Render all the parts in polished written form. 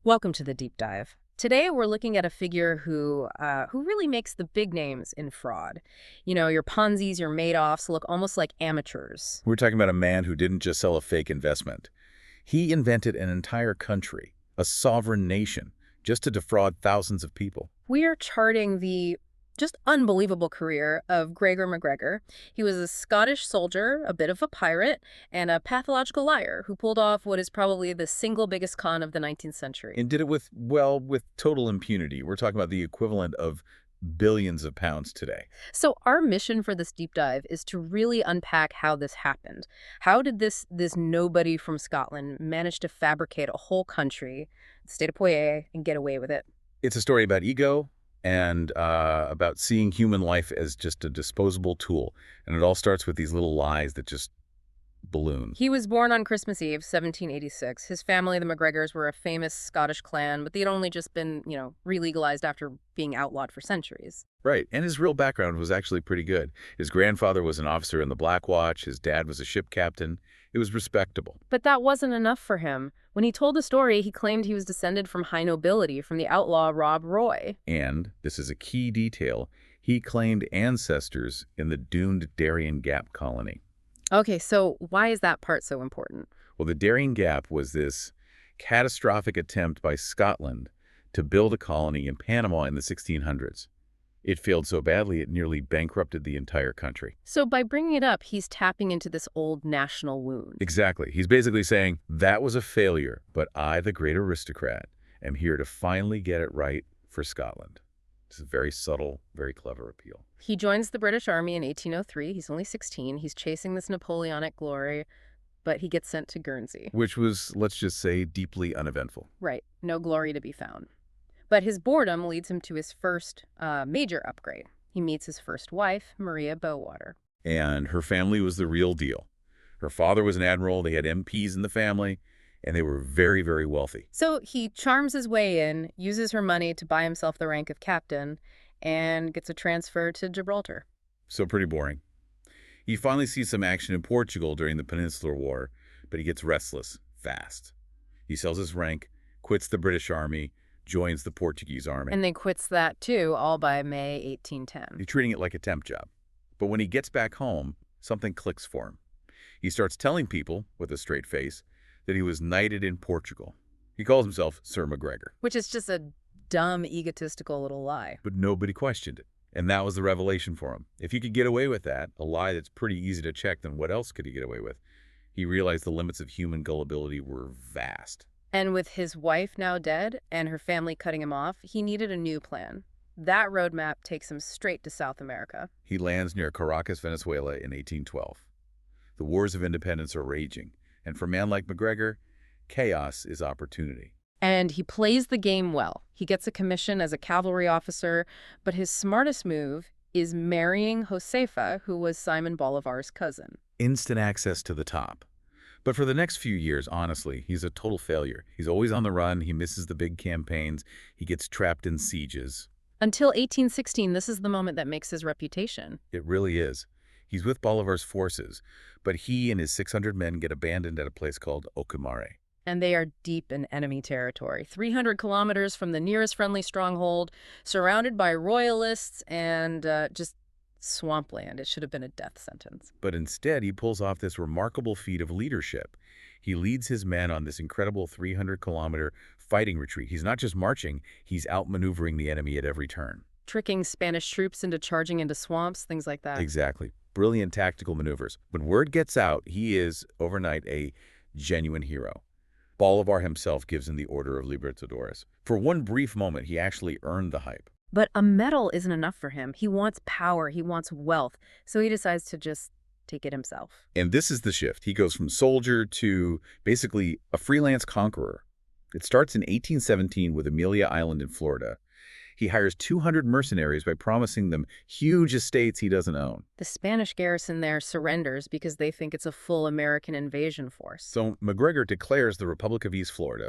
Welcome to the deep dive. Today we're looking at a figure who really makes the big names in fraud. You know, your Ponzi's, your Madoffs look almost like amateurs. We're talking about a man who didn't just sell a fake investment. He invented an entire country, a sovereign nation, just to defraud thousands of people. We are charting the just unbelievable career of Gregor MacGregor. He was a Scottish soldier, a bit of a pirate, and a pathological liar who pulled off what is probably the single biggest con of the 19th century. And did it with, well, with total impunity. We're talking about the equivalent of billions of pounds today. So our mission for this deep dive is to really unpack how this happened. How did this nobody from Scotland manage to fabricate a whole country, the state of Poyais, and get away with it? It's a story about ego and about seeing human life as just a disposable tool. And it all starts with these little lies that just balloon. He was born on Christmas Eve, 1786. His family, the MacGregors, were a famous Scottish clan, but they'd only just been, re-legalized after being outlawed for centuries. Right, and his real background was actually pretty good. His grandfather was an officer in the Black Watch, his dad was a ship captain. It was respectable. But that wasn't enough for him. When he told the story, he claimed he was descended from high nobility, from the outlaw Rob Roy. And, this is a key detail, he claimed ancestors in the doomed Darien Gap colony. Okay, so why is that part so important? Well, the Darien Gap was this catastrophic attempt by Scotland to build a colony in Panama in the 1600s. It failed so badly it nearly bankrupted the entire country. So by bringing it up, he's tapping into this old national wound. Exactly. He's basically saying, that was a failure, but I, the great aristocrat, am here to finally get it right for Scotland. It's a very subtle, very clever appeal. He joins the British Army in 1803. He's only 16. He's chasing this Napoleonic glory, but he gets sent to Guernsey. Which was, let's just say, deeply uneventful. Right. No glory to be found. But his boredom leads him to his first major upgrade. He meets his first wife, Maria Bowater. And her family was the real deal. Her father was an admiral, they had MPs in the family, and they were very, very wealthy. So he charms his way in, uses her money to buy himself the rank of captain, and gets a transfer to Gibraltar. So pretty boring. He finally sees some action in Portugal during the Peninsular War, but he gets restless fast. He sells his rank, quits the British Army, joins the Portuguese army. And then quits that too, all by May 1810. He's treating it like a temp job. But when he gets back home, something clicks for him. He starts telling people, with a straight face, that he was knighted in Portugal. He calls himself Sir MacGregor. Which is just a dumb, egotistical little lie. But nobody questioned it. And that was the revelation for him. If you could get away with that, a lie that's pretty easy to check, then what else could he get away with? He realized the limits of human gullibility were vast. And with his wife now dead and her family cutting him off, he needed a new plan. That roadmap takes him straight to South America. He lands near Caracas, Venezuela in 1812. The wars of independence are raging, and for a man like MacGregor, chaos is opportunity. And he plays the game well. He gets a commission as a cavalry officer, but his smartest move is marrying Josefa, who was Simon Bolivar's cousin. Instant access to the top. But for the next few years, honestly, he's a total failure. He's always on the run, he misses the big campaigns, he gets trapped in sieges. Until 1816, this is the moment that makes his reputation. It really is. He's with Bolivar's forces, but he and his 600 men get abandoned at a place called Ocumare. And they are deep in enemy territory, 300 kilometers from the nearest friendly stronghold, surrounded by royalists and just swampland. It should have been a death sentence. But instead, he pulls off this remarkable feat of leadership. He leads his men on this incredible 300-kilometer fighting retreat. He's not just marching, he's outmaneuvering the enemy at every turn. Tricking Spanish troops into charging into swamps, things like that. Exactly. Brilliant tactical maneuvers. When word gets out, he is, overnight, a genuine hero. Bolivar himself gives him the Order of Libertadores. For one brief moment, he actually earned the hype. But a medal isn't enough for him. He wants power, he wants wealth, so he decides to just take it himself. And this is the shift. He goes from soldier to basically a freelance conqueror. It starts in 1817 with Amelia Island in Florida. He hires 200 mercenaries by promising them huge estates he doesn't own. The Spanish garrison there surrenders because they think it's a full American invasion force. So MacGregor declares the Republic of East Florida.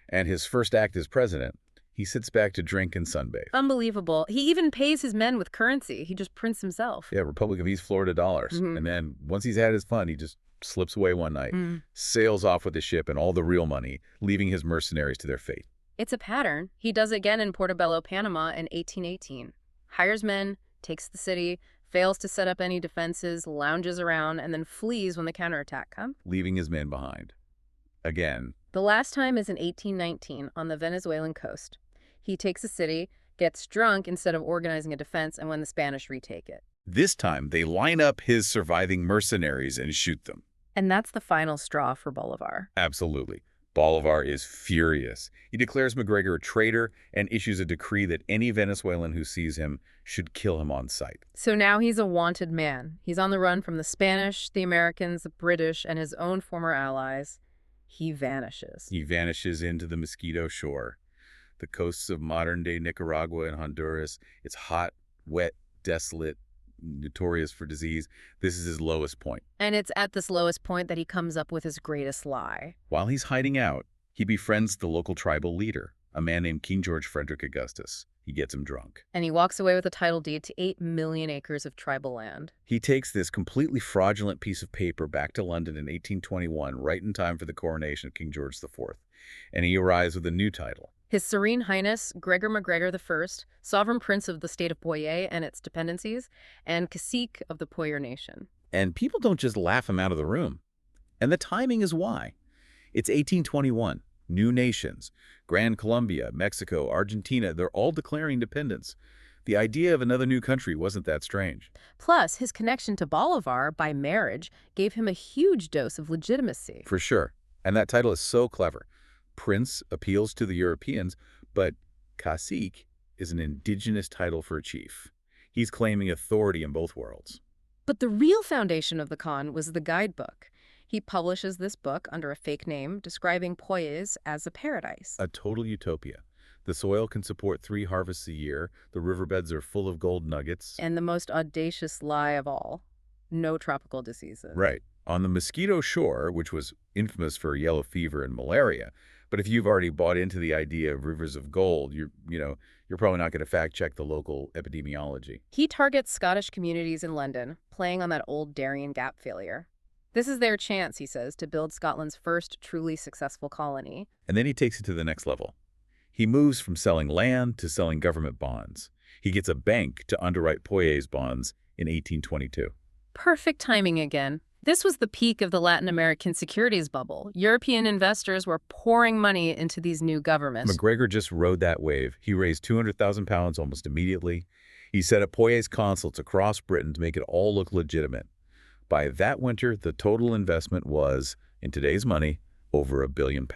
And his first act as president, he sits back to drink and sunbathe. Unbelievable. He even pays his men with currency. He just prints himself. Yeah, Republic of East Florida dollars. And then once he's had his fun, he just slips away one night, Mm. sails off with the ship and all the real money, leaving his mercenaries to their fate. It's a pattern. He does it again in Portobello, Panama in 1818. Hires men, takes the city, fails to set up any defenses, lounges around, and then flees when the counterattack comes. Leaving his men behind. Again. The last time is in 1819 on the Venezuelan coast. He takes a city, gets drunk instead of organizing a defense, and when the Spanish retake it. This time, they line up his surviving mercenaries and shoot them. And that's the final straw for Bolivar. Absolutely. Bolivar is furious. He declares MacGregor a traitor and issues a decree that any Venezuelan who sees him should kill him on sight. So now he's a wanted man. He's on the run from the Spanish, the Americans, the British, and his own former allies. He vanishes. He vanishes into the Mosquito Shore, the coasts of modern-day Nicaragua and Honduras. It's hot, wet, desolate, notorious for disease. This is his lowest point. And it's at this lowest point that he comes up with his greatest lie. While he's hiding out, he befriends the local tribal leader, a man named King George Frederick Augustus. He gets him drunk. And he walks away with a title deed to 8 million acres of tribal land. He takes this completely fraudulent piece of paper back to London in 1821, right in time for the coronation of King George IV. And he arrives with a new title. His Serene Highness, Gregor MacGregor I, Sovereign Prince of the state of Poyais and its dependencies, and Cacique of the Poyer Nation. And people don't just laugh him out of the room. And the timing is why. It's 1821. New nations. Gran Colombia, Mexico, Argentina, they're all declaring independence. The idea of another new country wasn't that strange. Plus, his connection to Bolivar by marriage gave him a huge dose of legitimacy. For sure. And that title is so clever. Prince appeals to the Europeans, but Cacique is an indigenous title for a chief. He's claiming authority in both worlds. But the real foundation of the con was the guidebook. He publishes this book under a fake name, describing Poyais as a paradise. A total utopia. The soil can support 3 harvests a year, the riverbeds are full of gold nuggets. And the most audacious lie of all, no tropical diseases. Right. On the Mosquito Shore, which was infamous for yellow fever and malaria, but if you've already bought into the idea of rivers of gold, you're probably not going to fact-check the local epidemiology. He targets Scottish communities in London, playing on that old Darien Gap failure. This is their chance, he says, to build Scotland's first truly successful colony. And then he takes it to the next level. He moves from selling land to selling government bonds. He gets a bank to underwrite Poyais bonds in 1822. Perfect timing again. This was the peak of the Latin American securities bubble. European investors were pouring money into these new governments. MacGregor just rode that wave. He raised £200,000 almost immediately. He set up Poyais consulates across Britain to make it all look legitimate. By that winter, the total investment was, in today's money, over £1 billion.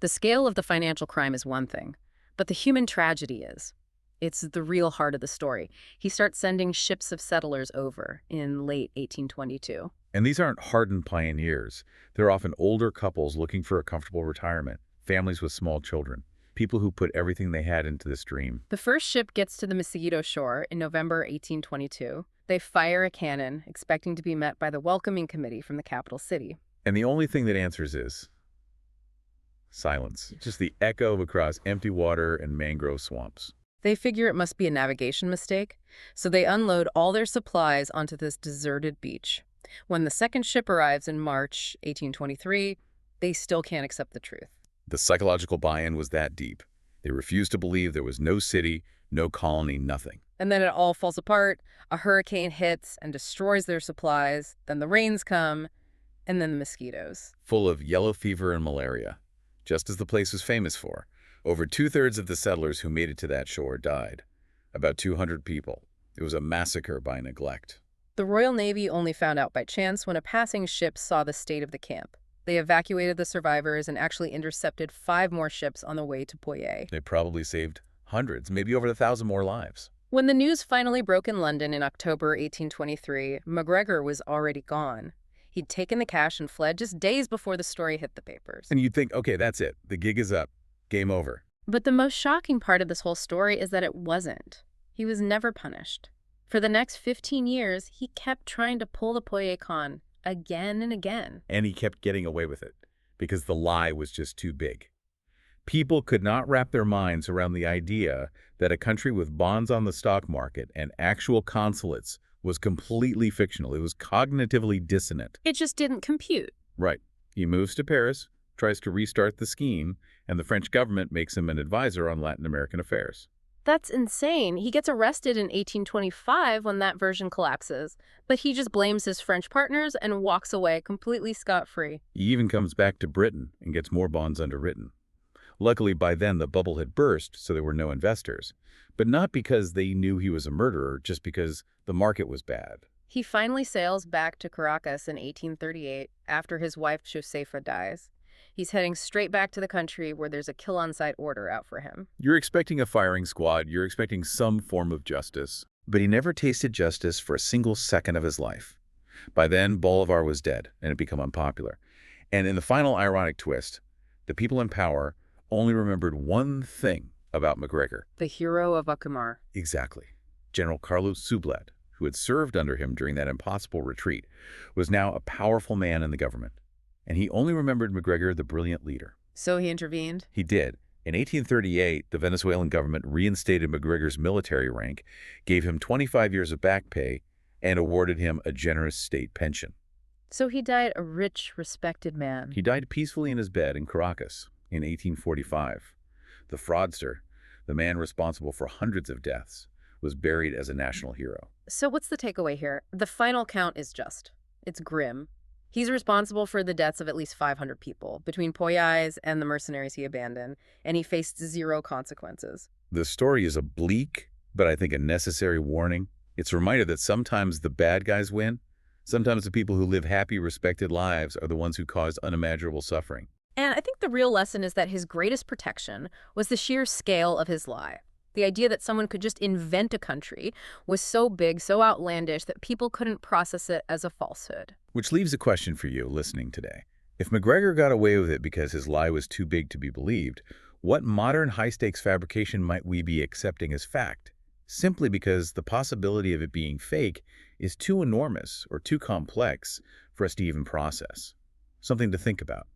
The scale of the financial crime is one thing, but the human tragedy is. It's the real heart of the story. He starts sending ships of settlers over in late 1822. And these aren't hardened pioneers. They're often older couples looking for a comfortable retirement, families with small children, people who put everything they had into this dream. The first ship gets to the Mosquito Shore in November 1822. They fire a cannon, expecting to be met by the welcoming committee from the capital city. And the only thing that answers is silence. Just the echo across empty water and mangrove swamps. They figure it must be a navigation mistake, so they unload all their supplies onto this deserted beach. When the second ship arrives in March 1823, they still can't accept the truth. The psychological buy-in was that deep. They refused to believe there was no city, no colony, nothing. And then it all falls apart. A hurricane hits and destroys their supplies. Then the rains come, and then the mosquitoes. Full of yellow fever and malaria, just as the place was famous for. Over 2/3 of the settlers who made it to that shore died. About 200 people. It was a massacre by neglect. The Royal Navy only found out by chance when a passing ship saw the state of the camp. They evacuated the survivors and actually intercepted 5 more ships on the way to Poyais. They probably saved hundreds, maybe over 1,000 more lives. When the news finally broke in London in October 1823, MacGregor was already gone. He'd taken the cash and fled just days before the story hit the papers. And you'd think, okay, that's it. The gig is up. Game over. But the most shocking part of this whole story is that it wasn't. He was never punished. For the next 15 years, he kept trying to pull the Poyais con again and again. And he kept getting away with it because the lie was just too big. People could not wrap their minds around the idea that a country with bonds on the stock market and actual consulates was completely fictional. It was cognitively dissonant. It just didn't compute. Right. He moves to Paris, tries to restart the scheme, and the French government makes him an advisor on Latin American affairs. That's insane. He gets arrested in 1825 when that version collapses, but he just blames his French partners and walks away completely scot-free. He even comes back to Britain and gets more bonds underwritten. Luckily, by then, the bubble had burst, so there were no investors. But not because they knew he was a murderer, just because the market was bad. He finally sails back to Caracas in 1838 after his wife Josefa dies. He's heading straight back to the country where there's a kill-on-sight order out for him. You're expecting a firing squad, you're expecting some form of justice. But he never tasted justice for a single second of his life. By then, Bolivar was dead and had become unpopular. And in the final ironic twist, the people in power only remembered one thing about MacGregor. The hero of Acumar. Exactly. General Carlos Sublet, who had served under him during that impossible retreat, was now a powerful man in the government. And he only remembered MacGregor the brilliant leader. So he intervened? He did. In 1838, the Venezuelan government reinstated MacGregor's military rank, gave him 25 years of back pay, and awarded him a generous state pension. So he died a rich, respected man. He died peacefully in his bed in Caracas in 1845. The fraudster, the man responsible for hundreds of deaths, was buried as a national hero. So what's the takeaway here? The final count is just. It's grim. He's responsible for the deaths of at least 500 people, between Poyais and the mercenaries he abandoned, and he faced zero consequences. The story is a bleak, but I think a necessary warning. It's a reminder that sometimes the bad guys win. Sometimes the people who live happy, respected lives are the ones who cause unimaginable suffering. And I think the real lesson is that his greatest protection was the sheer scale of his lie. The idea that someone could just invent a country was so big, so outlandish, that people couldn't process it as a falsehood. Which leaves a question for you listening today. If MacGregor got away with it because his lie was too big to be believed, what modern high-stakes fabrication might we be accepting as fact, simply because the possibility of it being fake is too enormous or too complex for us to even process? Something to think about.